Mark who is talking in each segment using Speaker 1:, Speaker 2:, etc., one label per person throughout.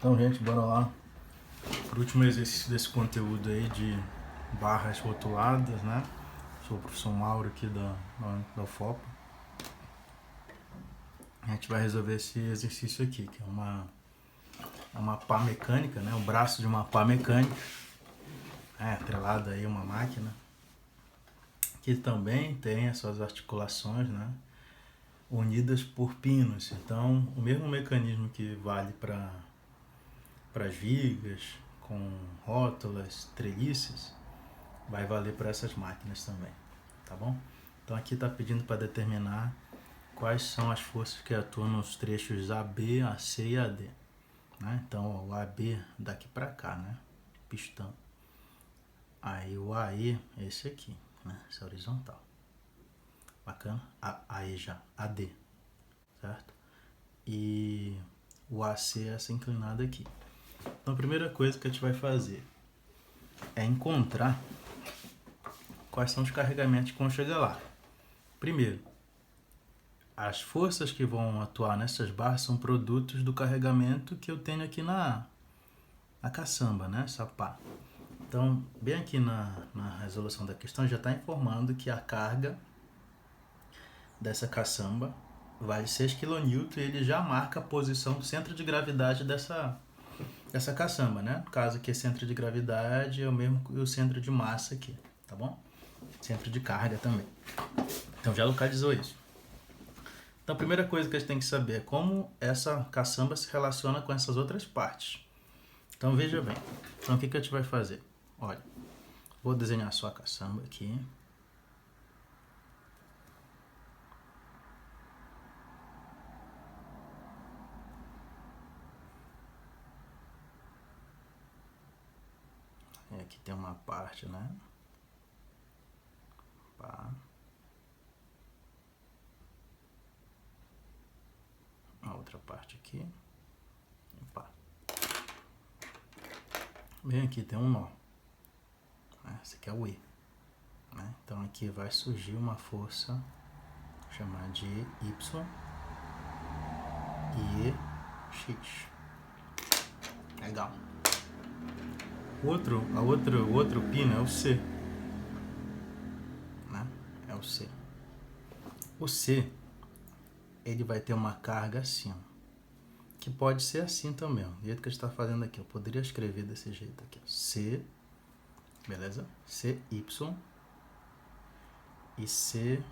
Speaker 1: Então, gente, bora lá para o último exercício desse conteúdo aí de barras rotuladas, né? Sou o professor Mauro aqui da UFOP. A gente vai resolver esse exercício aqui, que é uma pá mecânica, né? O braço de uma pá mecânica, atrelado aí a uma máquina, que também tem as suas articulações, né? Unidas por pinos. Então, o mesmo mecanismo que vale para as vigas, com rótulas, treliças, vai valer para essas máquinas também, tá bom? Então aqui está pedindo para determinar quais são as forças que atuam nos trechos AB, AC e AD. Né? Então o AB daqui para cá, né? Pistão. Aí o AE é esse aqui, né? Esse é horizontal. Bacana? AE já, AD, certo? E o AC é essa inclinada aqui. Então a primeira coisa que a gente vai fazer é encontrar quais são os carregamentos que vão chegar lá. Primeiro, as forças que vão atuar nessas barras são produtos do carregamento que eu tenho aqui na caçamba, né? Essa pá. Então, bem aqui na resolução da questão, já está informando que a carga dessa caçamba vale 6 kN e ele já marca a posição do centro de gravidade dessa caçamba, né? No caso aqui, centro de gravidade é o mesmo que o centro de massa aqui, tá bom? Centro de carga também. Então já localizou isso. Então a primeira coisa que a gente tem que saber é como essa caçamba se relaciona com essas outras partes. Então veja bem. Então o que a gente vai fazer? Olha, vou desenhar só a caçamba aqui. E aqui tem uma parte, né? Pá. A outra parte aqui. Pá. Bem aqui tem um nó. Esse aqui é o E. Né? Então aqui vai surgir uma força, vou chamar de Y e X. Legal. O outro pino é o C. Né? É o C. O C, ele vai ter uma carga assim, ó, que pode ser assim também, ó, do jeito que a gente está fazendo aqui. Eu poderia escrever desse jeito aqui, ó, C, beleza? CY e CX.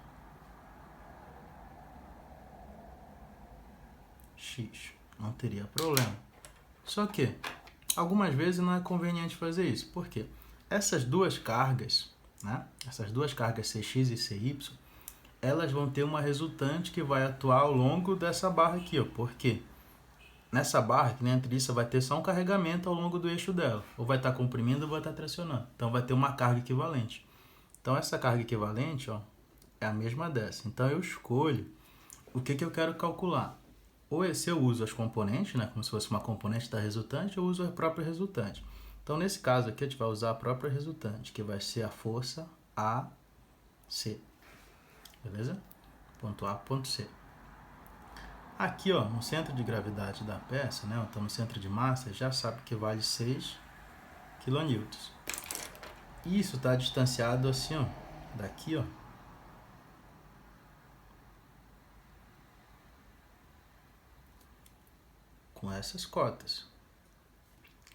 Speaker 1: Não teria problema. Só que algumas vezes não é conveniente fazer isso. Por quê? Essas duas cargas, né? Essas duas cargas CX e CY, elas vão ter uma resultante que vai atuar ao longo dessa barra aqui, ó. Por quê? Nessa barra, que nem a treliça, vai ter só um carregamento ao longo do eixo dela. Ou vai estar comprimindo ou vai estar tracionando. Então vai ter uma carga equivalente. Então essa carga equivalente, ó, é a mesma dessa. Então eu escolho o que eu quero calcular. Ou se eu uso as componentes, né, como se fosse uma componente da resultante, eu uso a própria resultante. Então, nesse caso aqui, a gente vai usar a própria resultante, que vai ser a força AC. Beleza? Ponto A, ponto C. Aqui, ó, no centro de gravidade da peça, né, então no centro de massa, já sabe que vale 6 kN. Isso está distanciado assim, ó, daqui, ó, com essas cotas,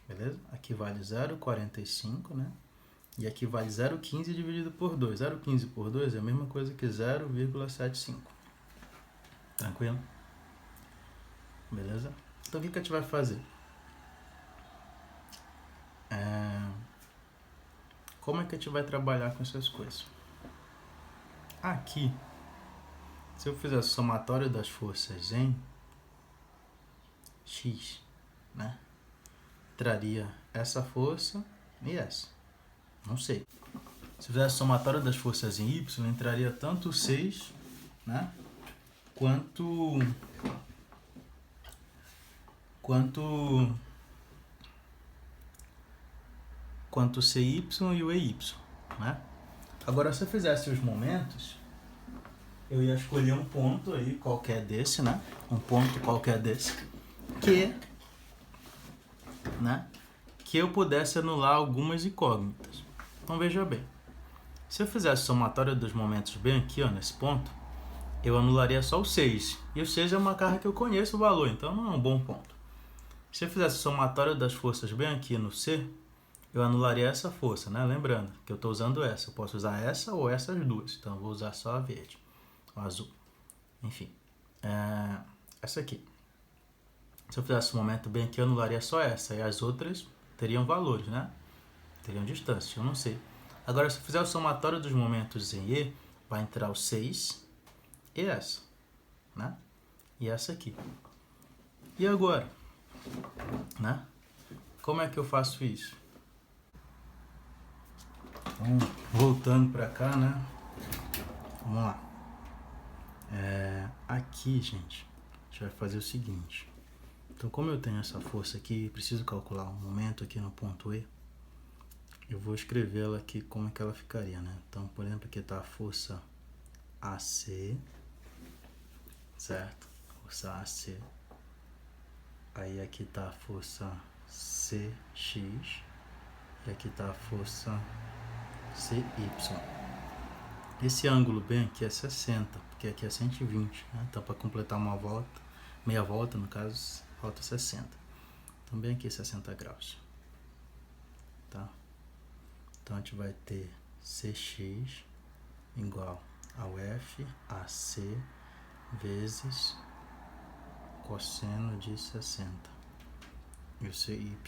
Speaker 1: beleza? Aqui vale 0,45, né? E aqui vale 0,15 dividido por 2. 0,15 por 2 é a mesma coisa que 0,75. Tranquilo? Beleza? Então o que a gente vai fazer? Como é que a gente vai trabalhar com essas coisas? Aqui, se eu fizer somatório das forças em X, né? Traria essa força e essa. Não sei. Se fizesse somatório das forças em Y, entraria tanto 6, né? Quanto CY e o EY, né? Agora, se eu fizesse os momentos, eu ia escolher um ponto aí, qualquer desse, né? Um ponto qualquer desse, que né, que eu pudesse anular algumas incógnitas. Então veja bem, se eu fizesse somatório dos momentos bem aqui, ó, nesse ponto, eu anularia só o 6. E o 6 é uma carga que eu conheço o valor, então não é um bom ponto. Se eu fizesse somatório das forças bem aqui no C, eu anularia essa força, né? Lembrando que eu estou usando essa. Eu posso usar essa ou essas duas. Então eu vou usar só a verde, o azul. Enfim, essa aqui. Se eu fizesse um momento bem aqui, eu anularia só essa. E as outras teriam valores, né? Teriam distâncias, eu não sei. Agora, se eu fizer o somatório dos momentos em E, vai entrar o 6 e essa, né? E essa aqui. E agora, né? Como é que eu faço isso? Então, voltando para cá, né? Vamos lá. Aqui, gente, a gente vai fazer o seguinte. Então, como eu tenho essa força aqui e preciso calcular um momento aqui no ponto E, eu vou escrevê-la aqui como é que ela ficaria, né? Então, por exemplo, aqui está a força AC, certo? Força AC. Aí aqui está a força CX e aqui está a força CY. Esse ângulo bem aqui é 60, porque aqui é 120, né? Então, para completar uma volta, meia volta no caso, falta 60. Então, bem aqui 60 graus, tá? Então, a gente vai ter CX igual ao FAC vezes cosseno de 60. E o CY,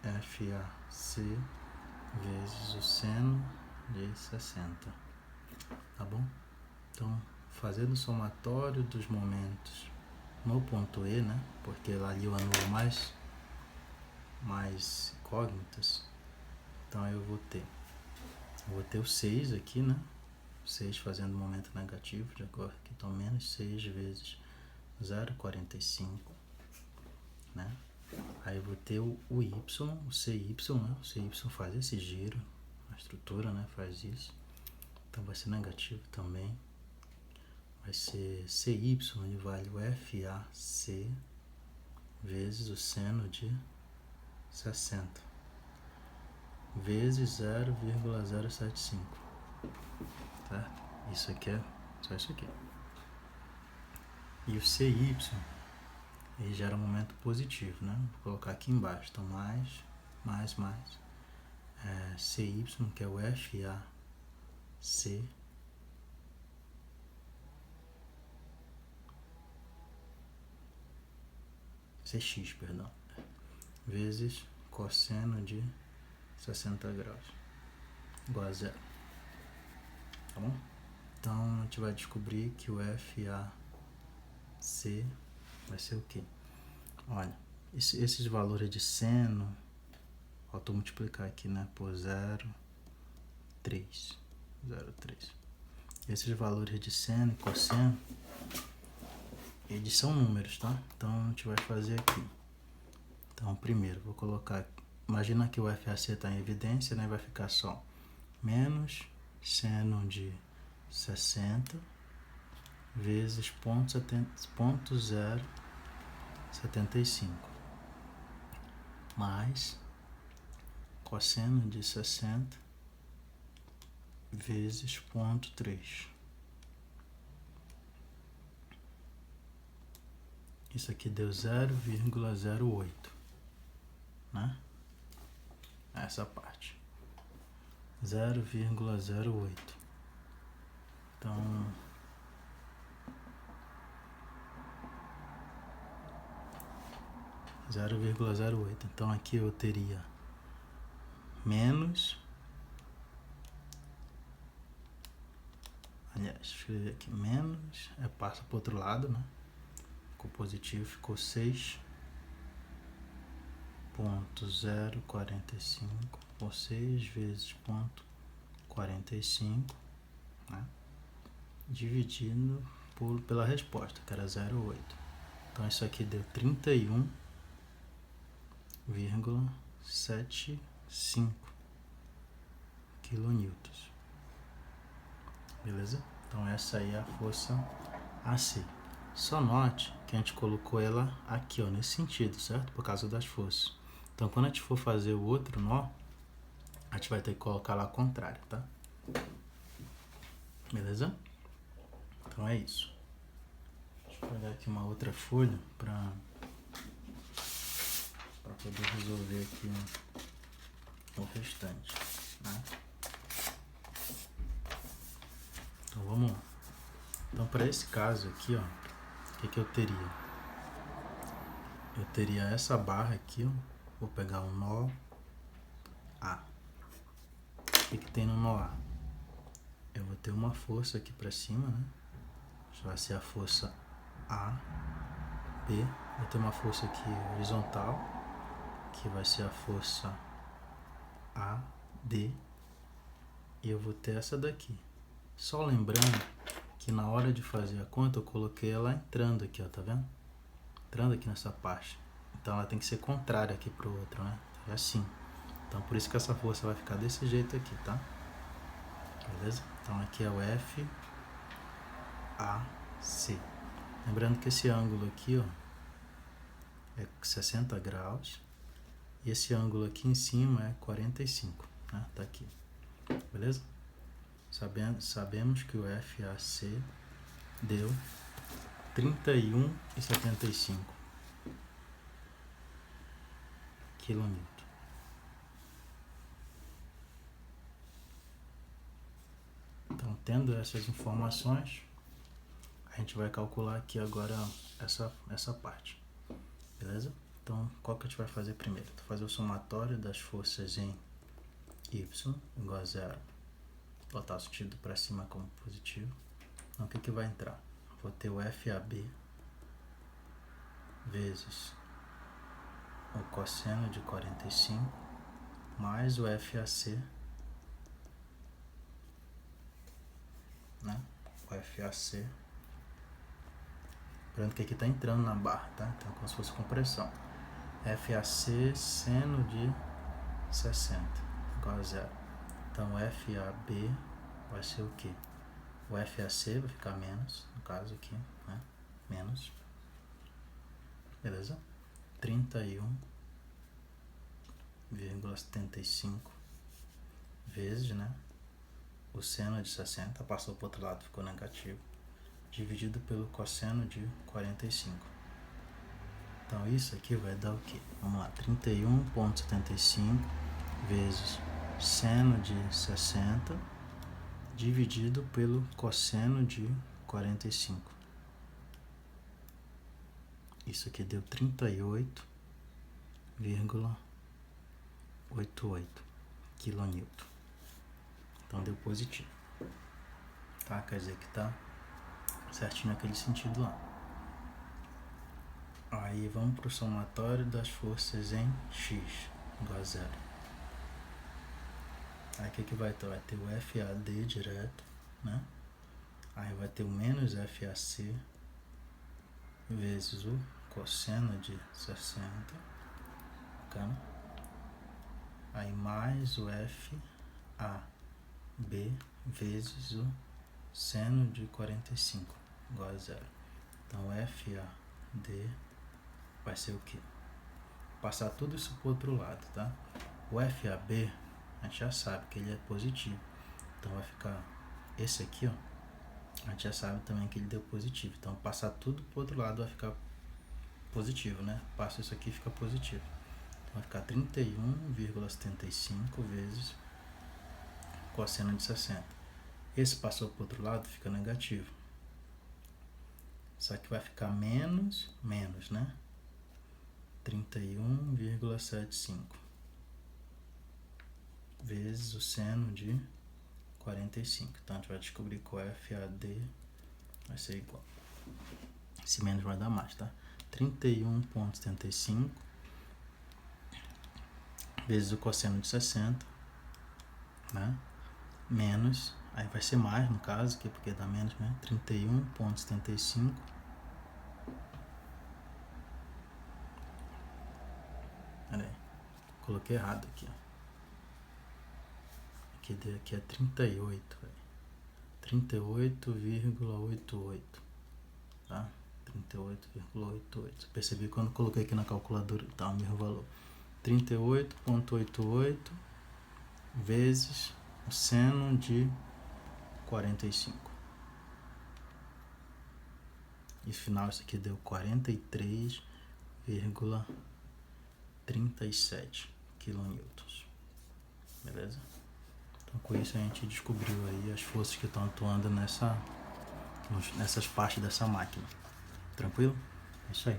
Speaker 1: FAC vezes o seno de 60. Tá bom? Então, fazendo o somatório dos momentos no ponto E, né? Porque lá ali eu anulo mais incógnitas. Então, eu vou ter o 6 aqui, né? 6 fazendo o momento negativo de agora. Aqui então, menos 6 vezes 0,45, né? Aí eu vou ter o Y, o CY, né? O CY faz esse giro, a estrutura, né? Faz isso. Então vai ser negativo também. Vai ser CY, ele vale o FAC vezes o seno de 60 vezes 0,075, certo? Isso aqui é só isso aqui. E o CY, ele gera um momento positivo, né? Vou colocar aqui embaixo. Então, mais. CY, que é o FAC CX, perdão, vezes cosseno de 60 graus, igual a zero. Tá bom? Então, a gente vai descobrir que o FAC vai ser o quê? Olha, esses valores de seno, faltou multiplicar aqui, né, por 0,3. Esses valores de seno e cosseno, eles são números, tá? Então, a gente vai fazer aqui. Então, primeiro, vou colocar, imagina que o FAC está em evidência, né? Vai ficar só menos seno de 60 vezes 0,075 mais cosseno de 60 vezes 0,3. Isso aqui deu 0,08, né? Essa parte. 0,08. Então, então aqui eu teria menos, aliás, escrever aqui menos, passa para o outro lado, né? Ficou positivo, ficou 6,045 por 6 vezes 0,45, né? Dividido pela resposta, que era 0,8. Então isso aqui deu 31,75 quilonewtons. Beleza? Então essa aí é a força AC. Só note que a gente colocou ela aqui, ó, nesse sentido, certo? Por causa das forças. Então, quando a gente for fazer o outro nó, a gente vai ter que colocar lá ao contrário, tá? Beleza? Então é isso. Deixa eu pegar aqui uma outra folha para poder resolver aqui o restante, né? Então vamos lá. Então para esse caso aqui, ó, o que eu teria? Eu teria essa barra aqui, ó. Vou pegar um nó A. O que tem no nó A? Eu vou ter uma força aqui para cima, né? Isso vai ser a força A, B. Vou ter uma força aqui horizontal, que vai ser a força A, D. E eu vou ter essa daqui. Só lembrando que na hora de fazer a conta eu coloquei ela entrando aqui, ó, tá vendo? Entrando aqui nessa parte. Então ela tem que ser contrária aqui pro outro, né? É assim. Então por isso que essa força vai ficar desse jeito aqui, tá? Beleza? Então aqui é o F, A, C. Lembrando que esse ângulo aqui, ó, é 60 graus. E esse ângulo aqui em cima é 45, né? Tá aqui. Beleza? Sabemos que o FAC deu 31,75 kN. Então, tendo essas informações, a gente vai calcular aqui agora essa parte. Beleza? Então, qual que a gente vai fazer primeiro? Vou fazer o somatório das forças em Y igual a 0. Botar o sentido para cima como positivo. Então, o que vai entrar? Vou ter o FAB vezes o cosseno de 45 mais o FAC, né? O FAC. Lembrando que aqui está entrando na barra, tá? Então, como se fosse compressão. FAC seno de 60 igual a 0. Então, o FAB vai ser o quê? O FAC vai ficar menos, no caso aqui, né? Menos. Beleza? 31,75 vezes, né? O seno de 60 passou para o outro lado, ficou negativo, dividido pelo cosseno de 45. Então isso aqui vai dar o quê? Vamos lá, 31,75 vezes seno de 60 dividido pelo cosseno de 45. Isso aqui deu 38,88 kN. Então deu positivo. Tá? Quer dizer que tá certinho naquele sentido lá. Aí vamos para o somatório das forças em X igual a 0. Aí o que vai ter? Vai ter o FAD direto, né? Aí vai ter o menos FAC vezes o cosseno de 60, bacana? Aí mais o FAB vezes o seno de 45 igual a 0. Então FAD vai ser o quê? Passar tudo isso para o outro lado, tá? O FAB a gente já sabe que ele é positivo, então vai ficar esse aqui, ó, a gente já sabe também que ele deu positivo, então passar tudo pro outro lado vai ficar positivo, né? Passa isso aqui e fica positivo, então vai ficar 31,75 vezes cosseno de 60. Esse passou pro outro lado, fica negativo, só que vai ficar menos, né? 31,75 vezes o seno de 45. Então a gente vai descobrir que o FAD vai ser igual. Esse menos vai dar mais, tá? 31,75 vezes o cosseno de 60, né? Menos, aí vai ser mais no caso, aqui porque dá menos, né? 31,75 Pera aí, coloquei errado aqui, ó. Aqui é 38, 38,88, tá? 38,88. Percebi quando coloquei aqui na calculadora, tá o mesmo valor. 38,88 vezes o seno de 45. E final isso aqui deu 43,37 quilonewtons. Beleza? Então com isso a gente descobriu aí as forças que estão atuando nessas partes dessa máquina. Tranquilo? É isso aí.